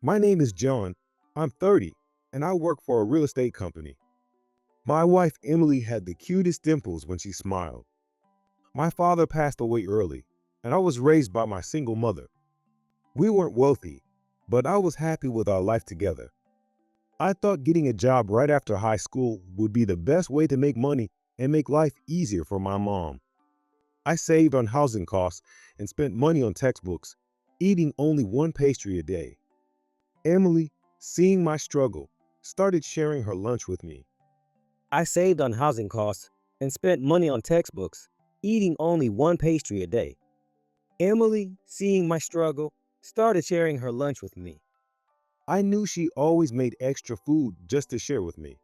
My name is John. I'm 30, and I work for a real estate company. My wife Emily had the cutest dimples when she smiled. My father passed away early, and I was raised by my single mother. We weren't wealthy, but I was happy with our life together. I thought getting a job right after high school would be the best way to make money and make life easier for my mom. I saved on housing costs and spent money on textbooks, eating only one pastry a day. Emily, seeing my struggle, started sharing her lunch with me. I saved on housing costs and spent money on textbooks, eating only one pastry a day. Emily, seeing my struggle, started sharing her lunch with me. I knew she always made extra food just to share with me.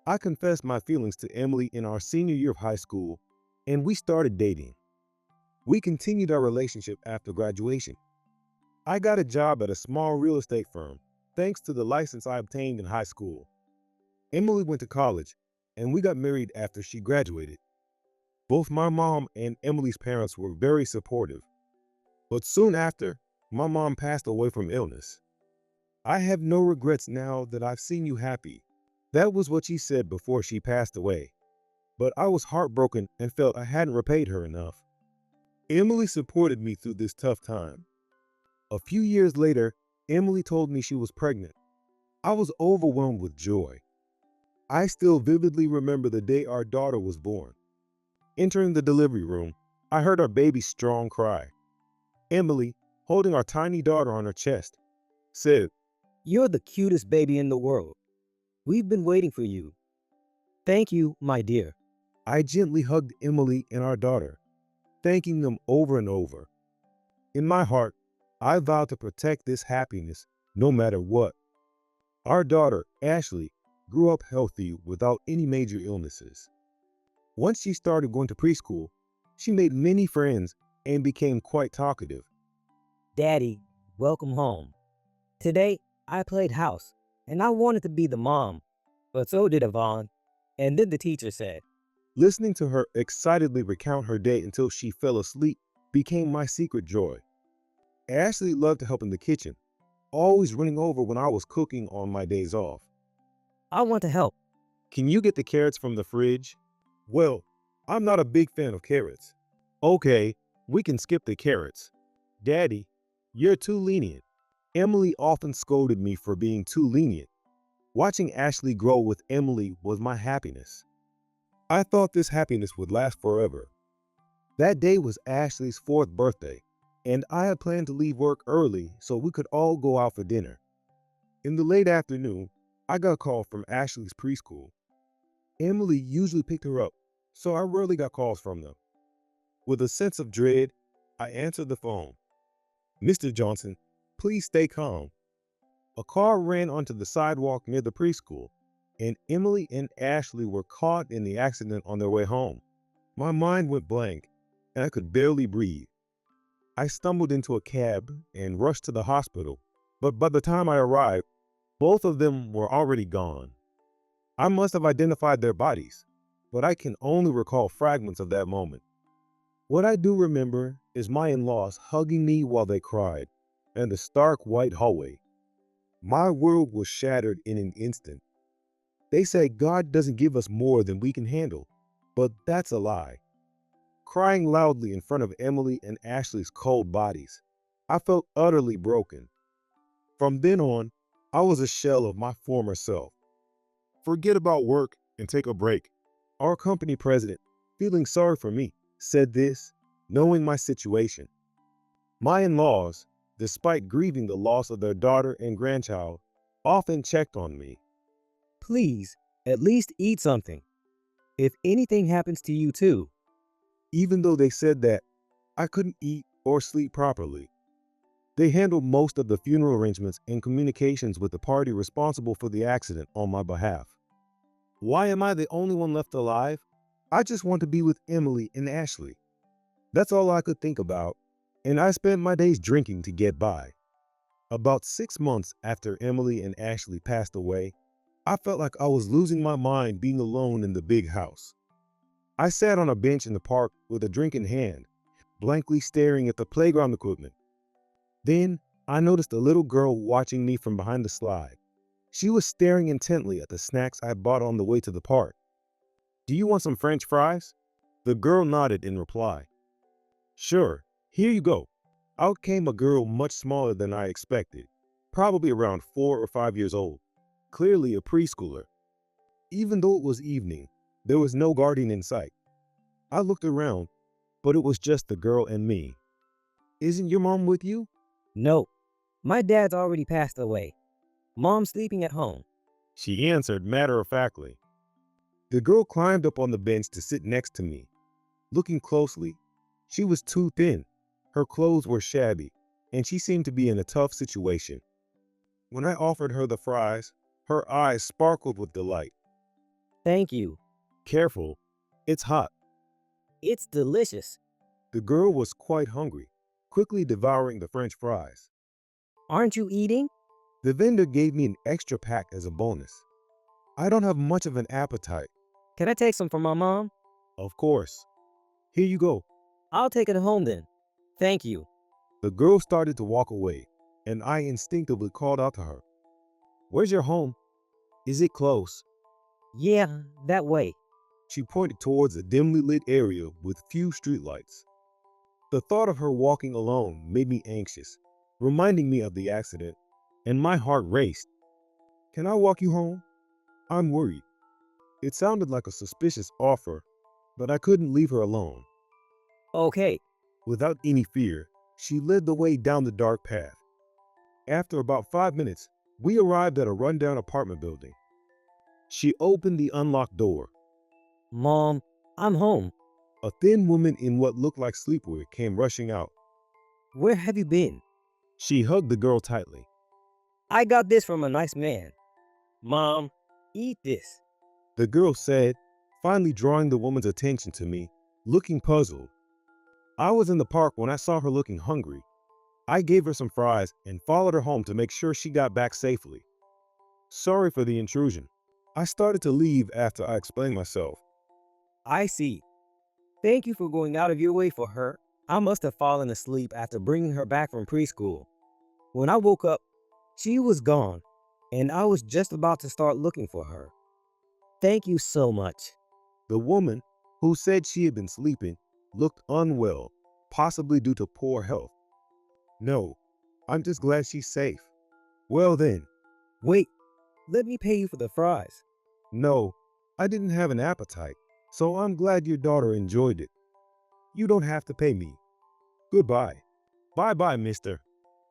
I confessed my feelings to Emily in our senior year of high school, and we started dating. We continued our relationship after graduation. I got a job at a small real estate firm, thanks to the license I obtained in high school. Emily went to college, and we got married after she graduated. Both my mom and Emily's parents were very supportive. But soon after, my mom passed away from illness. I have no regrets now that I've seen you happy. That was what she said before she passed away. But I was heartbroken and felt I hadn't repaid her enough. Emily supported me through this tough time. A few years later, Emily told me she was pregnant. I was overwhelmed with joy. I still vividly remember the day our daughter was born. Entering the delivery room, I heard our baby's strong cry. Emily, holding our tiny daughter on her chest, said, You're the cutest baby in the world. We've been waiting for you. Thank you, my dear. I gently hugged Emily and our daughter, thanking them over and over. In my heart, I vowed to protect this happiness no matter what. Our daughter, Ashley, grew up healthy without any major illnesses. Once she started going to preschool, she made many friends and became quite talkative. Daddy, welcome home. Today, I played house, and I wanted to be the mom, but so did Yvonne. And then the teacher said, Listening to her excitedly recount her day until she fell asleep became my secret joy. Ashley loved to help in the kitchen, always running over when I was cooking on my days off. I want to help. Can you get the carrots from the fridge? Well, I'm not a big fan of carrots. Okay, we can skip the carrots. Daddy, you're too lenient. Emily often scolded me for being too lenient. Watching Ashley grow with Emily was my happiness. I thought this happiness would last forever. That day was Ashley's fourth birthday, and I had planned to leave work early so we could all go out for dinner. In the late afternoon, I got a call from Ashley's preschool. Emily usually picked her up, so I rarely got calls from them. With a sense of dread, I answered the phone. Mr. Johnson, please stay calm. A car ran onto the sidewalk near the preschool, and Emily and Ashley were caught in the accident on their way home. My mind went blank, and I could barely breathe. I stumbled into a cab and rushed to the hospital, but by the time I arrived, both of them were already gone. I must have identified their bodies, but I can only recall fragments of that moment. What I do remember is my in-laws hugging me while they cried, and the stark white hallway. My world was shattered in an instant. They say God doesn't give us more than we can handle, but that's a lie. Crying loudly in front of Emily and Ashley's cold bodies, I felt utterly broken. From then on, I was a shell of my former self. Forget about work and take a break. Our company president, feeling sorry for me, said this, knowing my situation. My in-laws, despite grieving the loss of their daughter and grandchild, often checked on me. Please, at least eat something. If anything happens to you too. Even though they said that, I couldn't eat or sleep properly. They handled most of the funeral arrangements and communications with the party responsible for the accident on my behalf. Why am I the only one left alive? I just want to be with Emily and Ashley. That's all I could think about, and I spent my days drinking to get by. About 6 months after Emily and Ashley passed away, I felt like I was losing my mind being alone in the big house. I sat on a bench in the park with a drink in hand, blankly staring at the playground equipment. Then I noticed a little girl watching me from behind the slide. She was staring intently at the snacks I bought on the way to the park. Do you want some French fries? The girl nodded in reply. Sure, here you go. Out came a girl much smaller than I expected, probably around 4 or 5 years old, clearly a preschooler. Even though it was evening, there was no guardian in sight. I looked around, but it was just the girl and me. Isn't your mom with you? No, my dad's already passed away. Mom's sleeping at home. She answered matter-of-factly. The girl climbed up on the bench to sit next to me. Looking closely, she was too thin. Her clothes were shabby, and she seemed to be in a tough situation. When I offered her the fries, her eyes sparkled with delight. Thank you. Careful, it's hot. It's delicious. The girl was quite hungry, quickly devouring the French fries. Aren't you eating? The vendor gave me an extra pack as a bonus. I don't have much of an appetite. Can I take some for my mom? Of course. Here you go. I'll take it home then. Thank you. The girl started to walk away, and I instinctively called out to her. Where's your home? Is it close? Yeah, that way. She pointed towards a dimly lit area with few streetlights. The thought of her walking alone made me anxious, reminding me of the accident, and my heart raced. Can I walk you home? I'm worried. It sounded like a suspicious offer, but I couldn't leave her alone. Okay. Without any fear, she led the way down the dark path. After about 5 minutes, we arrived at a rundown apartment building. She opened the unlocked door. Mom, I'm home. A thin woman in what looked like sleepwear came rushing out. Where have you been? She hugged the girl tightly. I got this from a nice man. Mom, eat this. The girl said, finally drawing the woman's attention to me, looking puzzled. I was in the park when I saw her looking hungry. I gave her some fries and followed her home to make sure she got back safely. Sorry for the intrusion. I started to leave after I explained myself. I see. Thank you for going out of your way for her. I must have fallen asleep after bringing her back from preschool. When I woke up, she was gone, and I was just about to start looking for her. Thank you so much. The woman, who said she had been sleeping, looked unwell, possibly due to poor health. No, I'm just glad she's safe. Well then. Wait, let me pay you for the fries. No, I didn't have an appetite, so I'm glad your daughter enjoyed it. You don't have to pay me. Goodbye. Bye-bye, mister.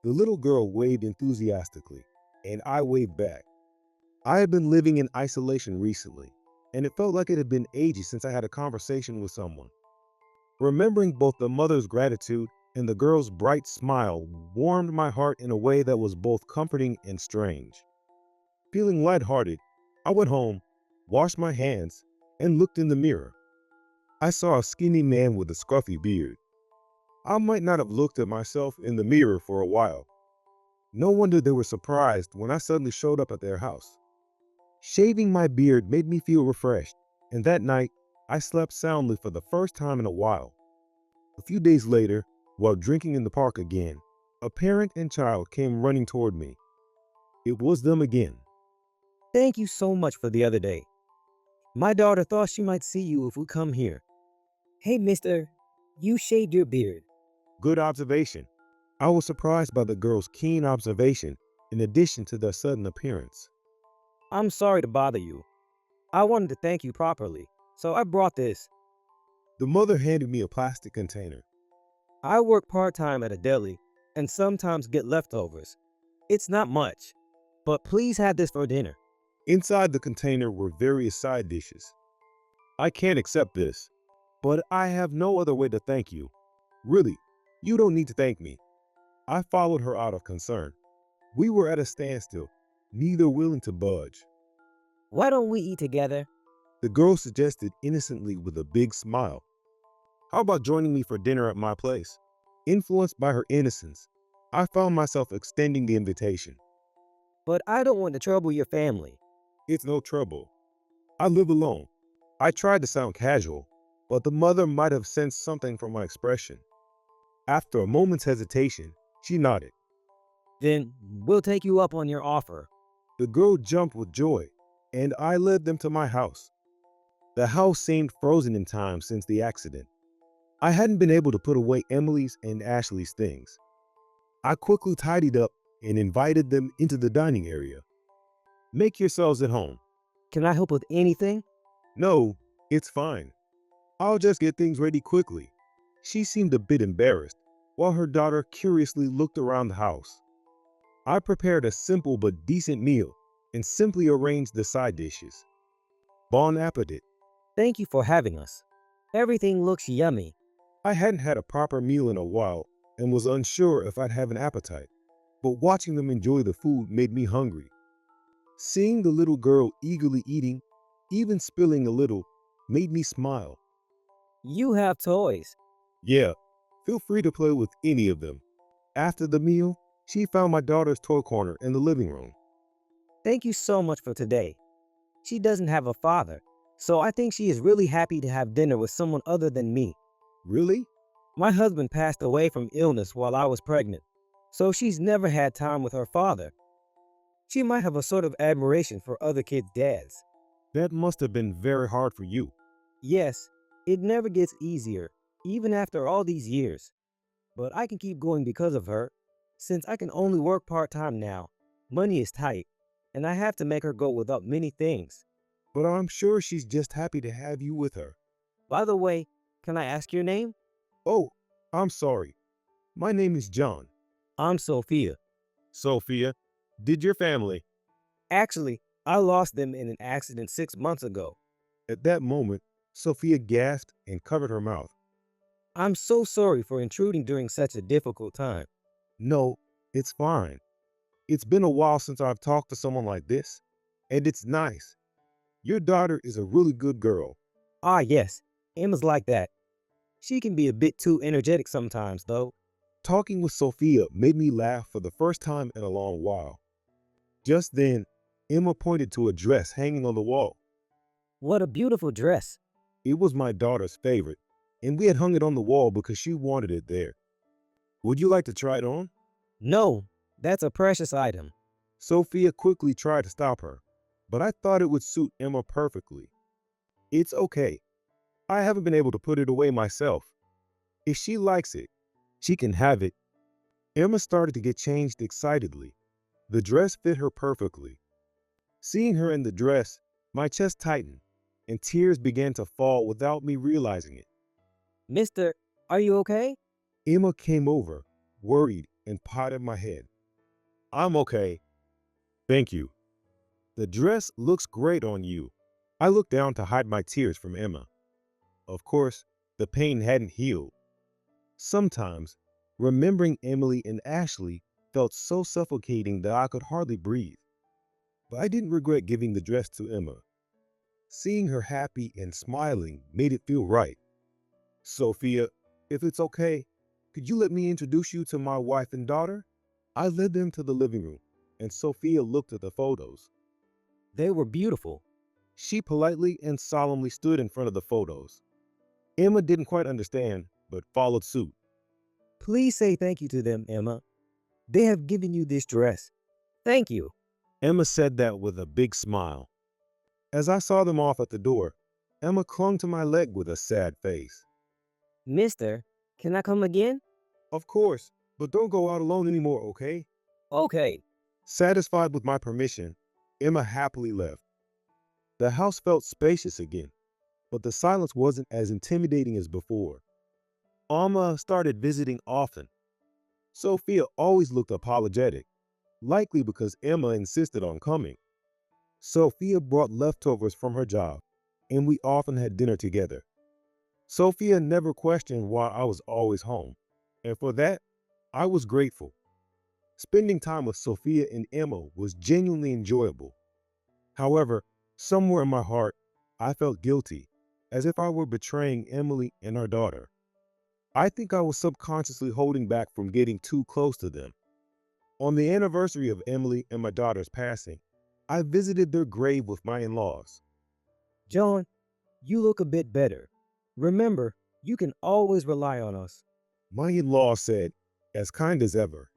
The little girl waved enthusiastically, and I waved back. I had been living in isolation recently, and it felt like it had been ages since I had a conversation with someone. Remembering both the mother's gratitude and the girl's bright smile warmed my heart in a way that was both comforting and strange. Feeling lighthearted, I went home, washed my hands, and looked in the mirror. I saw a skinny man with a scruffy beard. I might not have looked at myself in the mirror for a while. No wonder they were surprised when I suddenly showed up at their house. Shaving my beard made me feel refreshed, and that night, I slept soundly for the first time in a while. A few days later, while drinking in the park again, a parent and child came running toward me. It was them again. Thank you so much for the other day. My daughter thought she might see you if we come here. Hey, mister, you shaved your beard. Good observation. I was surprised by the girl's keen observation in addition to their sudden appearance. I'm sorry to bother you. I wanted to thank you properly, so I brought this. The mother handed me a plastic container. I work part-time at a deli and sometimes get leftovers. It's not much, but please have this for dinner. Inside the container were various side dishes. I can't accept this, but I have no other way to thank you. Really, you don't need to thank me. I followed her out of concern. We were at a standstill, neither willing to budge. Why don't we eat together? The girl suggested innocently with a big smile. How about joining me for dinner at my place? Influenced by her innocence, I found myself extending the invitation. But I don't want to trouble your family. It's no trouble. I live alone. I tried to sound casual, but the mother might have sensed something from my expression. After a moment's hesitation, she nodded. Then we'll take you up on your offer. The girl jumped with joy, and I led them to my house. The house seemed frozen in time since the accident. I hadn't been able to put away Emily's and Ashley's things. I quickly tidied up and invited them into the dining area. Make yourselves at home. Can I help with anything? No, it's fine. I'll just get things ready quickly. She seemed a bit embarrassed, while her daughter curiously looked around the house. I prepared a simple but decent meal and simply arranged the side dishes. Bon appetit. Thank you for having us. Everything looks yummy. I hadn't had a proper meal in a while and was unsure if I'd have an appetite, but watching them enjoy the food made me hungry. Seeing the little girl eagerly eating, even spilling a little, made me smile. You have toys. Yeah, feel free to play with any of them. After the meal, she found my daughter's toy corner in the living room. Thank you so much for today. She doesn't have a father, so I think she is really happy to have dinner with someone other than me. Really? My husband passed away from illness while I was pregnant, so she's never had time with her father. She might have a sort of admiration for other kids' dads. That must have been very hard for you. Yes, it never gets easier, even after all these years. But I can keep going because of her. Since I can only work part-time now, money is tight, and I have to make her go without many things. But I'm sure she's just happy to have you with her. By the way, can I ask your name? Oh, I'm sorry. My name is John. I'm Sophia. Sophia, did your family? Actually, I lost them in an accident 6 months ago. At that moment, Sophia gasped and covered her mouth. I'm so sorry for intruding during such a difficult time. No, it's fine. It's been a while since I've talked to someone like this, and it's nice. Your daughter is a really good girl. Ah, yes, Emma's like that. She can be a bit too energetic sometimes, though. Talking with Sophia made me laugh for the first time in a long while. Just then, Emma pointed to a dress hanging on the wall. What a beautiful dress. It was my daughter's favorite, and we had hung it on the wall because she wanted it there. Would you like to try it on? No, that's a precious item. Sophia quickly tried to stop her, but I thought it would suit Emma perfectly. It's okay. I haven't been able to put it away myself. If she likes it, she can have it. Emma started to get changed excitedly. The dress fit her perfectly. Seeing her in the dress, my chest tightened, and tears began to fall without me realizing it. Mister, are you okay? Emma came over, worried, and patted my head. I'm okay. Thank you. The dress looks great on you. I looked down to hide my tears from Emma. Of course, the pain hadn't healed. Sometimes, remembering Emily and Ashley felt so suffocating that I could hardly breathe. But I didn't regret giving the dress to Emma. Seeing her happy and smiling made it feel right. Sophia, if it's okay, could you let me introduce you to my wife and daughter? I led them to the living room, and Sophia looked at the photos. They were beautiful. She politely and solemnly stood in front of the photos. Emma didn't quite understand, but followed suit. Please say thank you to them, Emma. They have given you this dress. Thank you. Emma said that with a big smile. As I saw them off at the door, Emma clung to my leg with a sad face. Mister, can I come again? Of course, but don't go out alone anymore, okay? Okay. Satisfied with my permission, Emma happily left. The house felt spacious again, but the silence wasn't as intimidating as before. Alma started visiting often. Sophia always looked apologetic, likely because Emma insisted on coming. Sophia brought leftovers from her job, and we often had dinner together. Sophia never questioned why I was always home, and for that, I was grateful. Spending time with Sophia and Emma was genuinely enjoyable. However, somewhere in my heart, I felt guilty, as if I were betraying Emily and our daughter. I think I was subconsciously holding back from getting too close to them. On the anniversary of Emily and my daughter's passing, I visited their grave with my in-laws. John, you look a bit better. Remember, you can always rely on us. My in-laws said, as kind as ever.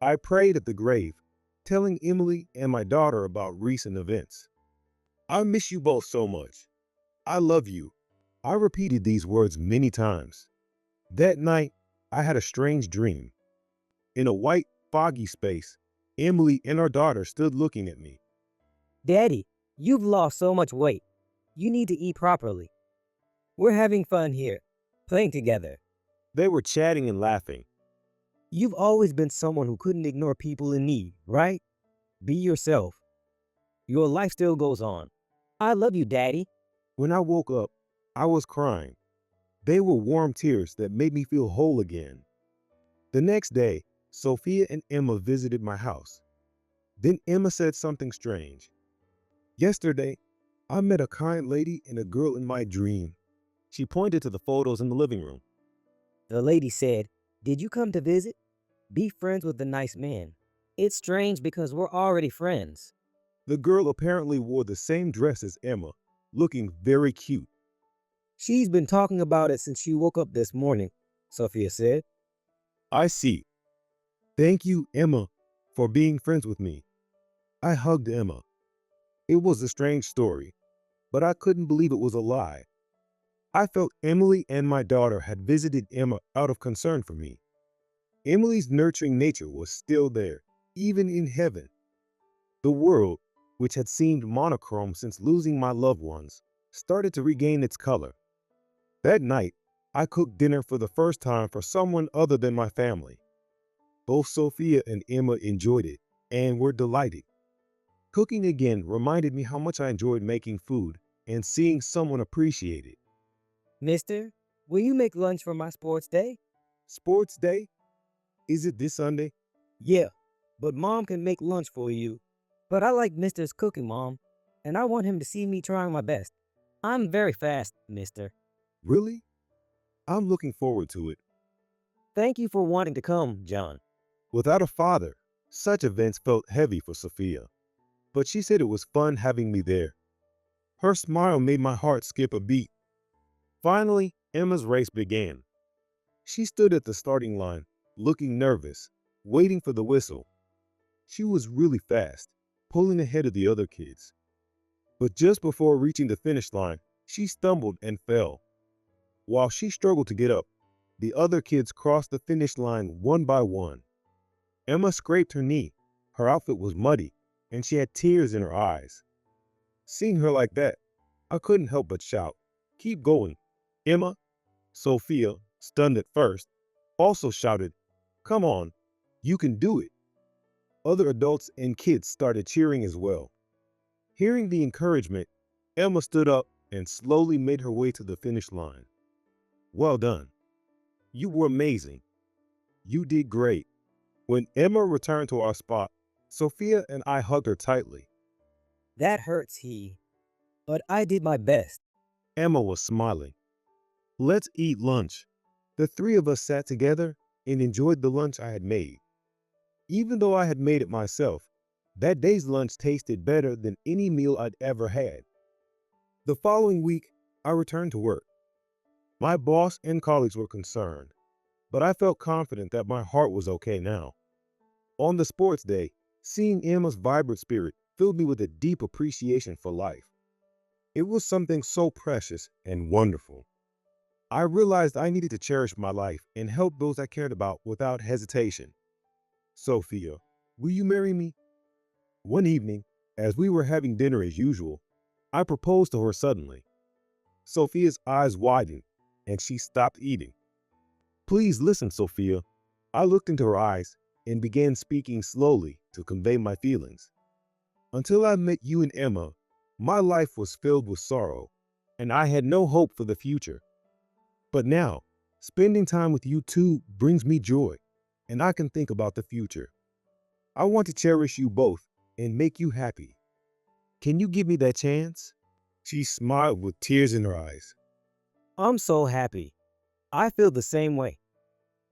I prayed at the grave, telling Emily and my daughter about recent events. I miss you both so much. I love you. I repeated these words many times. That night, I had a strange dream. In a white, foggy space, Emily and our daughter stood looking at me. Daddy, you've lost so much weight. You need to eat properly. We're having fun here, playing together. They were chatting and laughing. You've always been someone who couldn't ignore people in need, right? Be yourself. Your life still goes on. I love you, Daddy. When I woke up, I was crying. They were warm tears that made me feel whole again. The next day, Sophia and Emma visited my house. Then Emma said something strange. Yesterday, I met a kind lady and a girl in my dream. She pointed to the photos in the living room. The lady said, "Did you come to visit? Be friends with the nice man." It's strange because we're already friends. The girl apparently wore the same dress as Emma, looking very cute. She's been talking about it since she woke up this morning, Sophia said. I see. Thank you, Emma, for being friends with me. I hugged Emma. It was a strange story, but I couldn't believe it was a lie. I felt Emily and my daughter had visited Emma out of concern for me. Emily's nurturing nature was still there, even in heaven. The world, which had seemed monochrome since losing my loved ones, started to regain its color. That night, I cooked dinner for the first time for someone other than my family. Both Sophia and Emma enjoyed it and were delighted. Cooking again reminded me how much I enjoyed making food and seeing someone appreciate it. Mister, will you make lunch for my sports day? Sports day? Is it this Sunday? Yeah, but Mom can make lunch for you. But I like Mister's cooking, Mom, and I want him to see me trying my best. I'm very fast, Mister. Really? I'm looking forward to it. Thank you for wanting to come, John. Without a father, such events felt heavy for Sophia, but she said it was fun having me there. Her smile made my heart skip a beat. Finally, Emma's race began. She stood at the starting line, looking nervous, waiting for the whistle. She was really fast, pulling ahead of the other kids. But just before reaching the finish line, she stumbled and fell. While she struggled to get up, the other kids crossed the finish line one by one. Emma scraped her knee. Her outfit was muddy, and she had tears in her eyes. Seeing her like that, I couldn't help but shout, "Keep going, Emma!" Sophia, stunned at first, also shouted, "Come on, you can do it." Other adults and kids started cheering as well. Hearing the encouragement, Emma stood up and slowly made her way to the finish line. "Well done. You were amazing. You did great." When Emma returned to our spot, Sophia and I hugged her tightly. That hurts, but I did my best. Emma was smiling. "Let's eat lunch." The three of us sat together and enjoyed the lunch I had made. Even though I had made it myself, that day's lunch tasted better than any meal I'd ever had. The following week, I returned to work. My boss and colleagues were concerned, but I felt confident that my heart was okay now. On the sports day, seeing Emma's vibrant spirit filled me with a deep appreciation for life. It was something so precious and wonderful. I realized I needed to cherish my life and help those I cared about without hesitation. "Sophia, will you marry me?" One evening, as we were having dinner as usual, I proposed to her suddenly. Sophia's eyes widened and she stopped eating. "Please listen, Sophia." I looked into her eyes and began speaking slowly to convey my feelings. "Until I met you and Emma, my life was filled with sorrow, and I had no hope for the future. But now, spending time with you two brings me joy, and I can think about the future. I want to cherish you both and make you happy. Can you give me that chance?" She smiled with tears in her eyes. I'm so happy. I feel the same way.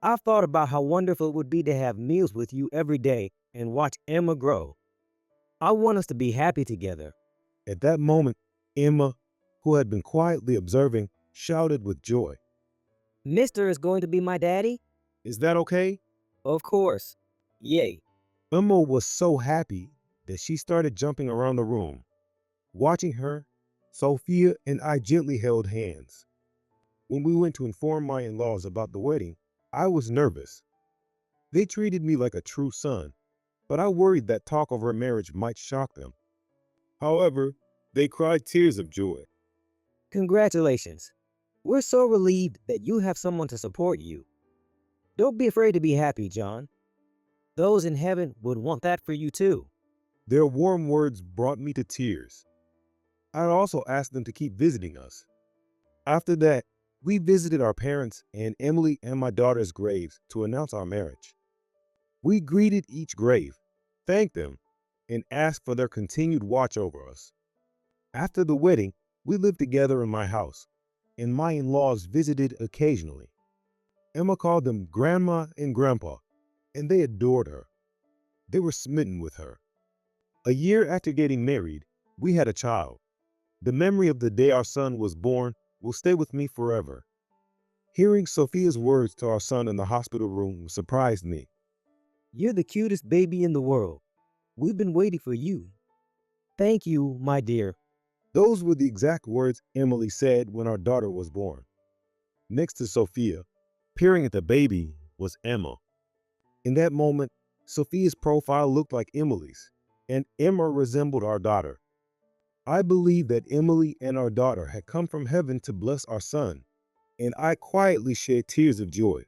I've thought about how wonderful it would be to have meals with you every day and watch Emma grow. I want us to be happy together. At that moment, Emma, who had been quietly observing, shouted with joy. Mister is going to be my daddy? "Is that okay?" Of course. Yay. Emma was so happy that she started jumping around the room. Watching her, Sophia and I gently held hands. When we went to inform my in-laws about the wedding, I was nervous. They treated me like a true son, but I worried that talk of our marriage might shock them. However, they cried tears of joy. Congratulations. We're so relieved that you have someone to support you. Don't be afraid to be happy, John. Those in heaven would want that for you too. Their warm words brought me to tears. I also asked them to keep visiting us. After that, we visited our parents and Emily and my daughter's graves to announce our marriage. We greeted each grave, thanked them, and asked for their continued watch over us. After the wedding, we lived together in my house, and my in-laws visited occasionally. Emma called them Grandma and Grandpa, and they adored her. They were smitten with her. A year after getting married, we had a child. The memory of the day our son was born will stay with me forever. Hearing Sophia's words to our son in the hospital room surprised me. You're the cutest baby in the world. We've been waiting for you. Thank you, my dear. Those were the exact words Emily said when our daughter was born. Next to Sophia, peering at the baby, was Emma. In that moment, Sophia's profile looked like Emily's, and Emma resembled our daughter. I believed that Emily and our daughter had come from heaven to bless our son, and I quietly shed tears of joy.